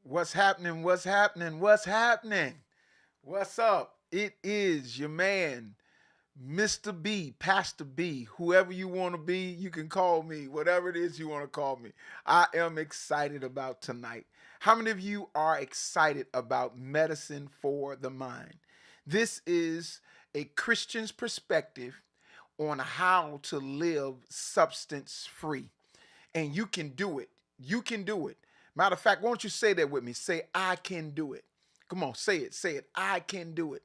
What's happening? What's happening? What's happening? What's up? It is your man, Mr. B, Pastor B, whoever you want to be, you can call me, whatever it is you want to call me. I am excited about tonight. How many of you are excited about medicine for the mind? This is a Christian's perspective on how to live substance free. And you can do it. You can do it. Matter of fact, why don't you say that with me? Say, I can do it. Come on, say it. Say it. I can do it.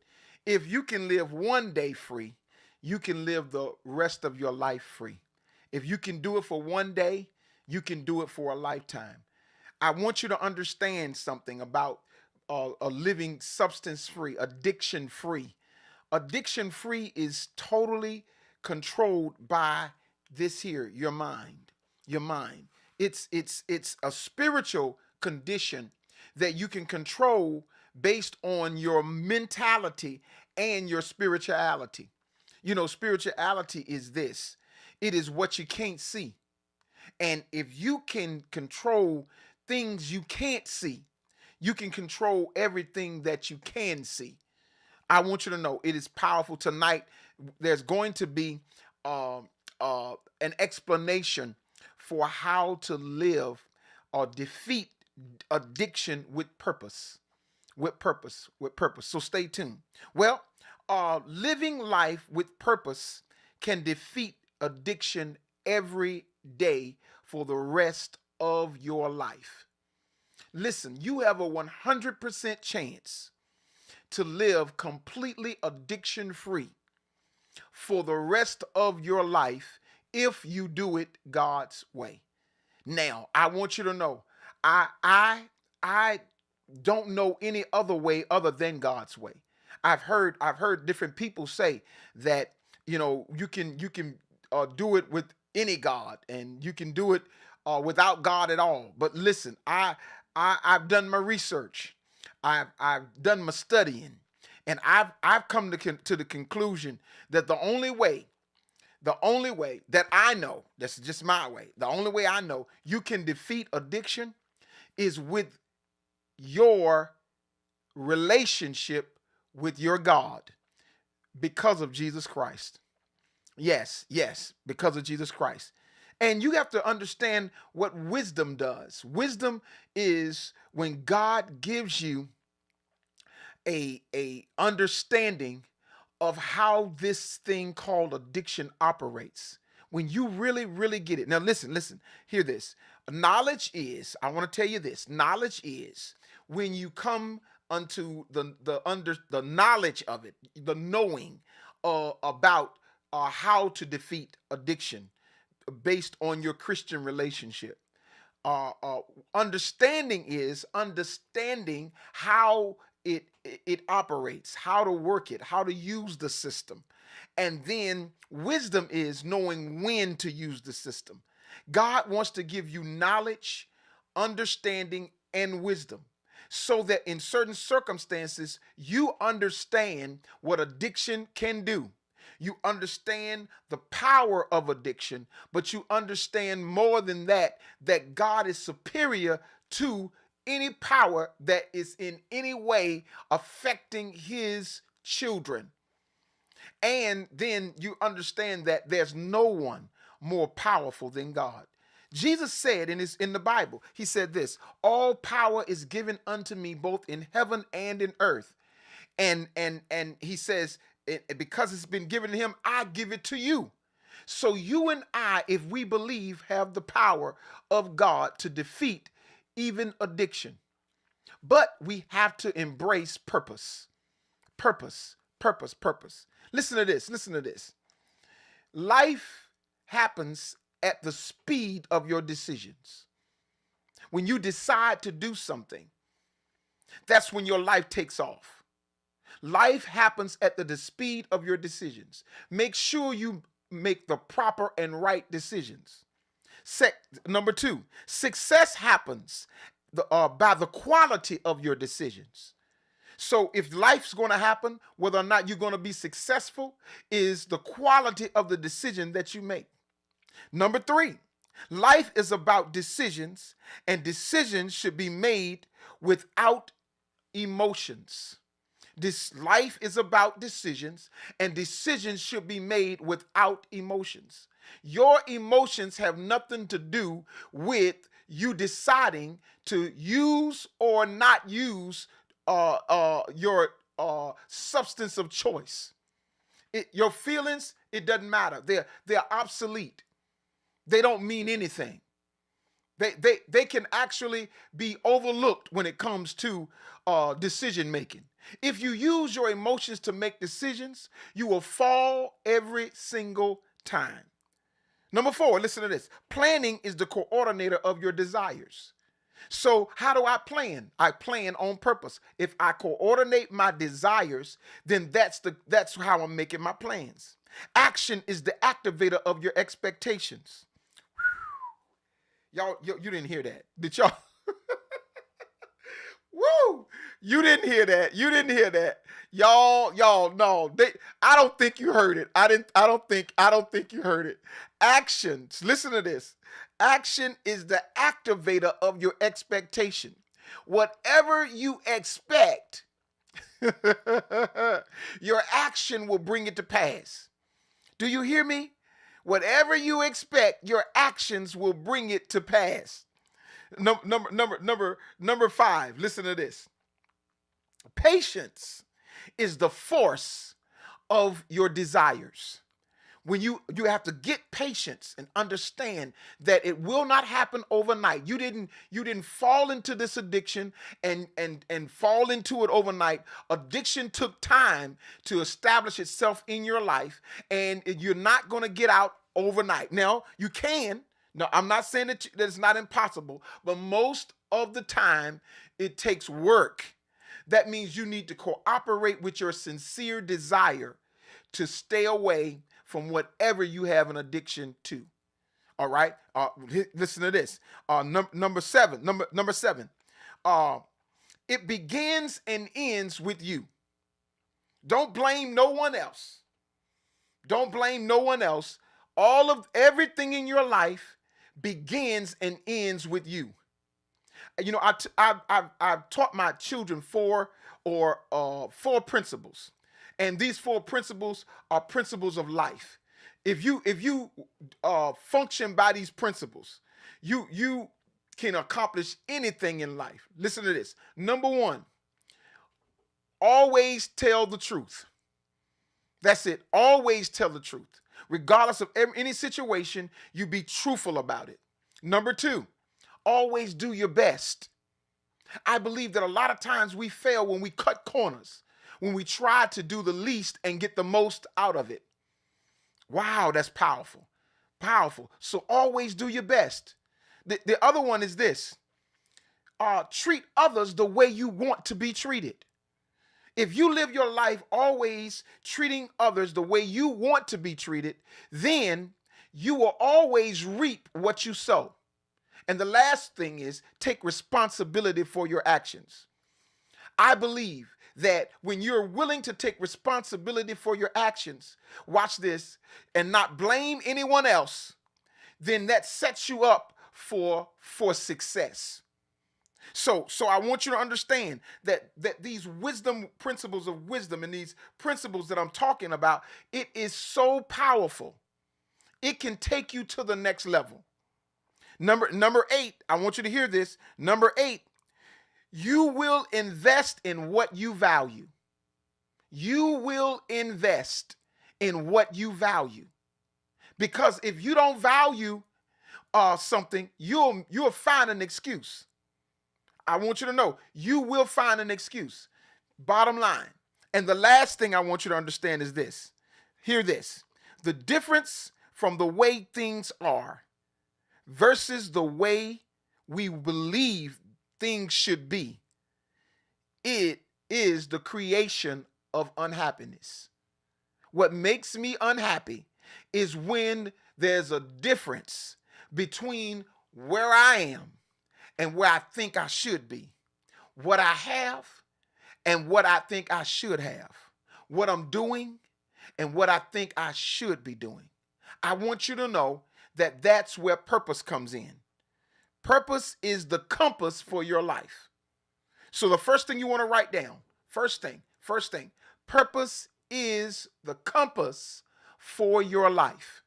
If you can live one day free, you can live the rest of your life free. If you can do it for one day, you can do it for a lifetime. I want you to understand something about a living substance free, addiction free. Addiction free is totally controlled by this here, your mind. Your mind. It's a spiritual condition that you can control based on your mentality and your spirituality. You know, spirituality is this. It is what you can't see. And if you can control things you can't see, you can control everything that you can see. I want you to know it is powerful tonight. There's going to be an explanation for how to live or defeat addiction with purpose. With purpose. With purpose. So stay tuned. Well, living life with purpose can defeat addiction every day for the rest of your life. Listen, you have a 100% chance to live completely addiction free for the rest of your life if you do it God's way. Now, I want you to know, I don't know any other way other than God's way. I've heard different people say that you can do it with any God and you can do it without God at all. But listen, I've done my research. I've done my studying, and I've come to the conclusion that the only way that I know, that's just my way, the only way I know you can defeat addiction is with your relationship with your God because of Jesus Christ. Yes, yes, because of Jesus Christ. And you have to understand what wisdom does. Wisdom is when God gives you a understanding of how this thing called addiction operates. When you really get it. Now listen, hear this. Knowledge is, I want to tell you this. Knowledge is when you come unto the knowledge of it, the knowing about how to defeat addiction based on your Christian relationship. uh, uh, Understanding is understanding how it operates, how to work it, how to use the system. And then wisdom is knowing when to use the system. God wants to give you knowledge, understanding, and wisdom so that in certain circumstances you understand what addiction can do. You understand the power of addiction, but you understand more than that, that God is superior to any power that is in any way affecting his children. And then you understand that there's no one more powerful than God. Jesus said in the Bible, he said this, all power is given unto me both in heaven and in earth. And he says, because it's been given to him, I give it to you. So you and I, if we believe, have the power of God to defeat even addiction. But we have to embrace purpose. Purpose, purpose, purpose. Listen to this. Listen to this. Life happens at the speed of your decisions. When you decide to do something, that's when your life takes off. Life happens at the speed of your decisions. Make sure you make the proper and right decisions. Number two, success happens by the quality of your decisions. So if life's going to happen, whether or not you're going to be successful is the quality of the decision that you make. Number three, Life is about decisions, and decisions should be made without emotions. This life is about decisions, and decisions should be made without emotions. Your emotions have nothing to do with you deciding to use or not use your substance of choice. Your feelings, it doesn't matter. They're obsolete. They don't mean anything. They can actually be overlooked when it comes to decision making. If you use your emotions to make decisions, you will fall every single time. Number 4, listen to this. Planning is the coordinator of your desires. So how do I plan? I plan on purpose. If I coordinate my desires, then that's how I'm making my plans. Action is the activator of your expectations. Y'all, you didn't hear that. Did y'all? Woo! You didn't hear that. You didn't hear that. Y'all, no. I don't think you heard it. I don't think you heard it. Actions. Listen to this. Action is the activator of your expectation. Whatever you expect, your action will bring it to pass. Do you hear me? Whatever you expect, your actions will bring it to pass. Number 5, listen to this. Patience is the force of your desires. When you have to get patience and understand that it will not happen overnight. You didn't fall into this addiction and fall into it overnight. Addiction took time to establish itself in your life, and you're not going to get out overnight. Now, you can. No, I'm not saying that it's not impossible, but most of the time it takes work. That means you need to cooperate with your sincere desire to stay away from whatever you have an addiction to. All right. Listen to this. Number seven. It begins and ends with you. Don't blame no one else. Don't blame no one else. Everything in your life begins and ends with you. You know, I've taught my children four principles, and these 4 principles are principles of life. If you function by these principles, you can accomplish anything in life. Listen to this. Number 1, always tell the truth. That's it. Always tell the truth. Regardless of any situation, you be truthful about it. Number 2, always do your best. I believe that a lot of times we fail when we cut corners, when we try to do the least and get the most out of it. Wow, that's powerful. Powerful. So always do your best. The other one is this. Treat others the way you want to be treated. If you live your life always treating others the way you want to be treated, then you will always reap what you sow. And the last thing is take responsibility for your actions. I believe that when you're willing to take responsibility for your actions, watch this, and not blame anyone else, then that sets you up for success. So I want you to understand that these principles of wisdom and these principles that I'm talking about, it is so powerful. It can take you to the next level. Number 8, I want you to hear this. Number 8, you will invest in what you value. You will invest in what you value. Because if you don't value something, you'll find an excuse. I want you to know, you will find an excuse. Bottom line. And the last thing I want you to understand is this. Hear this. The difference from the way things are versus the way we believe things should be, it is the creation of unhappiness. What makes me unhappy is when there's a difference between where I am and where I think I should be, what I have and what I think I should have, what I'm doing and what I think I should be doing. I want you to know that that's where purpose comes in. Purpose is the compass for your life. So the first thing you want to write down, first thing, purpose is the compass for your life.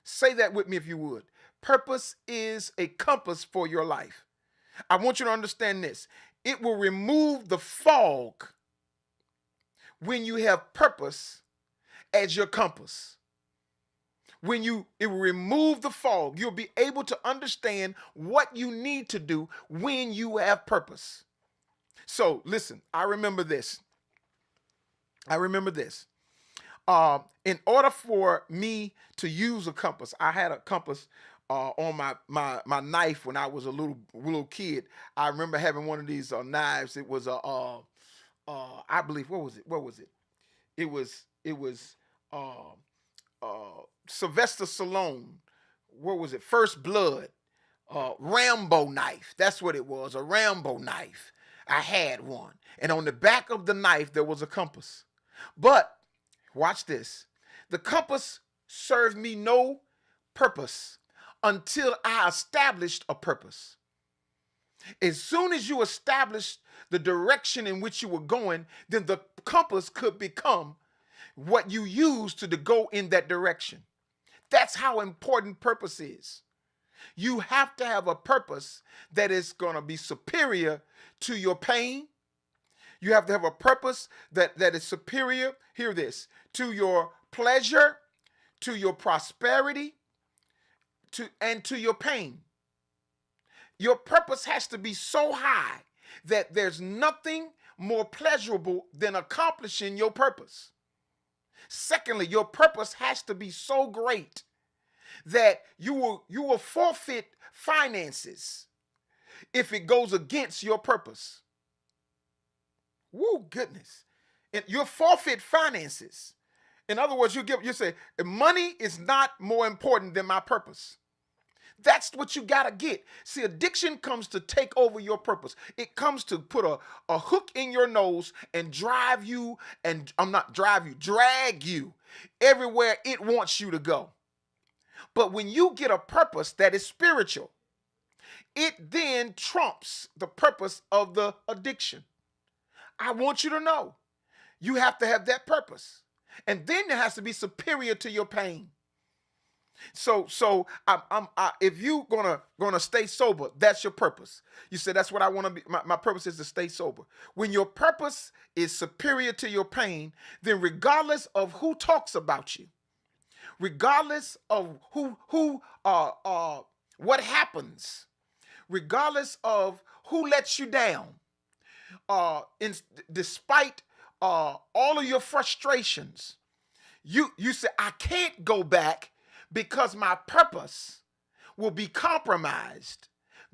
Say that with me if you would. Purpose is a compass for your life. I want you to understand this. It will remove the fog when you have purpose as your compass. It will remove the fog. You'll be able to understand what you need to do when you have purpose. So listen, I remember this. In order for me to use a compass, I had a compass on my knife when I was a little kid. I remember having one of these knives. It was I believe, what was it? It was Sylvester Stallone. What was it? First Blood. Rambo knife. That's what it was. A Rambo knife. I had one. And on the back of the knife, there was a compass. But watch this. The compass served me no purpose until I established a purpose. As soon as you established the direction in which you were going, then the compass could become what you use to go in that direction. That's how important purpose is. You have to have a purpose that is going to be superior to your pain. You have to have a purpose that is superior, hear this, to your pleasure, to your prosperity, and to your pain. Your purpose has to be so high that there's nothing more pleasurable than accomplishing your purpose. Secondly, your purpose has to be so great that you will forfeit finances if it goes against your purpose. Woo, goodness. And you'll forfeit finances. In other words, you say, money is not more important than my purpose. That's what you got to get. See, addiction comes to take over your purpose. It comes to put a hook in your nose and drag you everywhere it wants you to go. But when you get a purpose that is spiritual, it then trumps the purpose of the addiction. I want you to know you have to have that purpose. And then it has to be superior to your pain. So if you gonna stay sober, that's your purpose. You say that's what I want to be. My purpose is to stay sober. When your purpose is superior to your pain, then regardless of who talks about you, regardless of what happens, regardless of who lets you down, despite all of your frustrations, you say, I can't go back because my purpose will be compromised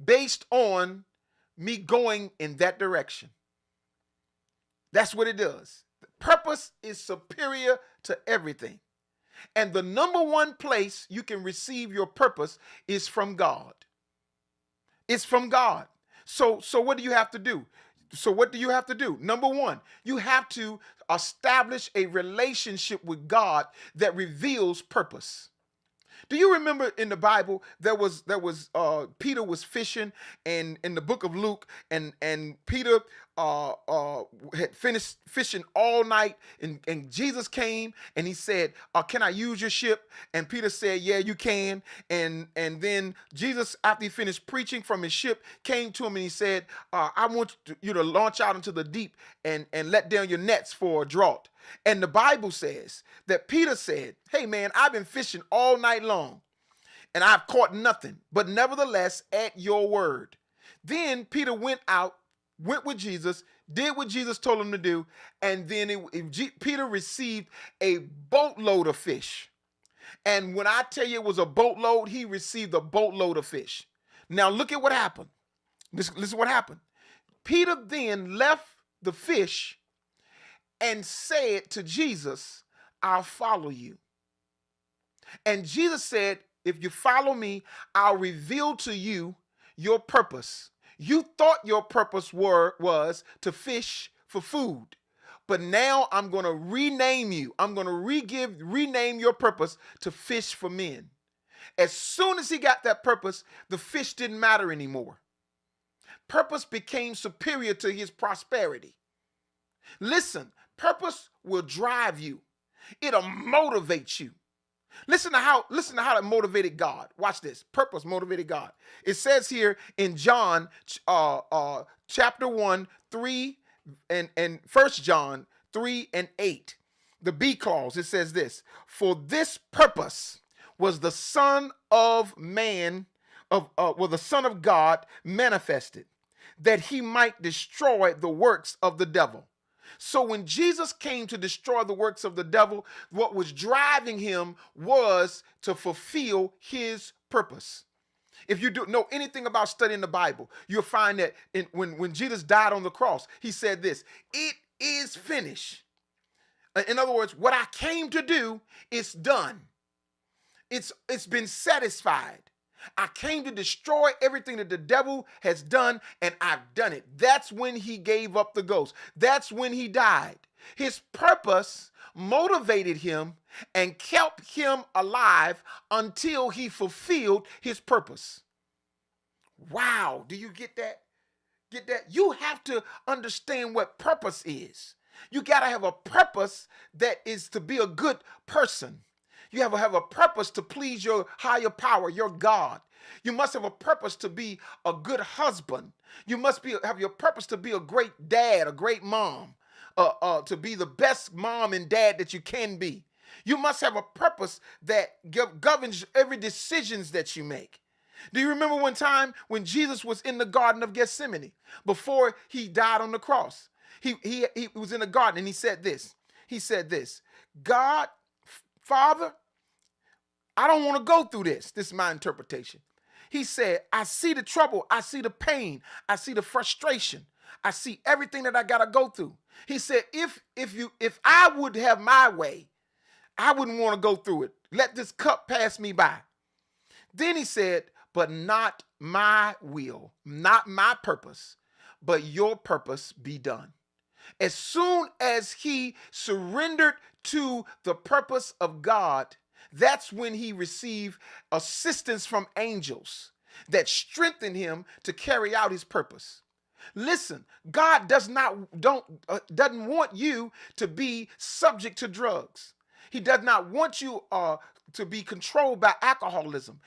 based on me going in that direction. That's what it does. Purpose is superior to everything. And the number one place you can receive your purpose is from God. It's from God. So what do you have to do? Number one, you have to establish a relationship with God that reveals purpose. Do you remember in the Bible there was Peter was fishing, and in the book of Luke, and Peter had finished fishing all night, and Jesus came and he said, can I use your ship? And Peter said, yeah, you can. And then Jesus, after he finished preaching from his ship, came to him and he said, I want you to launch out into the deep and let down your nets for a draught. And the Bible says that Peter said, hey man, I've been fishing all night long and I've caught nothing, but nevertheless at your word. Then Peter went with Jesus, did what Jesus told him to do, and then Peter received a boatload of fish. And when I tell you it was a boatload, he received a boatload of fish. Now look at what happened. Listen what happened. Peter then left the fish and said to Jesus, I'll follow you. And Jesus said, if you follow me, I'll reveal to you your purpose. You thought your purpose was to fish for food, but now I'm going to rename you. I'm going to rename your purpose to fish for men. As soon as he got that purpose, the fish didn't matter anymore. Purpose became superior to his prosperity. Listen, purpose will drive you. It'll motivate you. Listen to how that motivated God. Watch this. Purpose motivated God. It says here in John chapter 1, 3 and 1 John 3 and 8. The B clause, it says this: for this purpose was the Son of Man the Son of God manifested, that he might destroy the works of the devil. So when Jesus came to destroy the works of the devil, what was driving him was to fulfill his purpose. If you do know anything about studying the Bible, you'll find that when Jesus died on the cross, he said this: it is finished. In other words, what I came to do is done. It's been satisfied. I came to destroy everything that the devil has done, and I've done it. That's when he gave up the ghost. That's when he died. His purpose motivated him and kept him alive until he fulfilled his purpose. Wow, do you get that? Get that? You have to understand what purpose is. You got to have a purpose that is to be a good person. You have a purpose to please your higher power, your God. You must have a purpose to be a good husband. You must have your purpose to be a great dad, a great mom, to be the best mom and dad that you can be. You must have a purpose that governs every decisions that you make. Do you remember one time when Jesus was in the Garden of Gethsemane before he died on the cross? He was in the garden and he said this. He said this: God, Father, I don't want to go through this. This is my interpretation. He said, I see the trouble. I see the pain. I see the frustration. I see everything that I got to go through. He said, if I would have my way, I wouldn't want to go through it. Let this cup pass me by. Then he said, but not my will, not my purpose, but your purpose be done. As soon as he surrendered to the purpose of God, that's when he received assistance from angels that strengthened him to carry out his purpose. Listen, God doesn't want you to be subject to drugs. He does not want you to be controlled by alcoholism.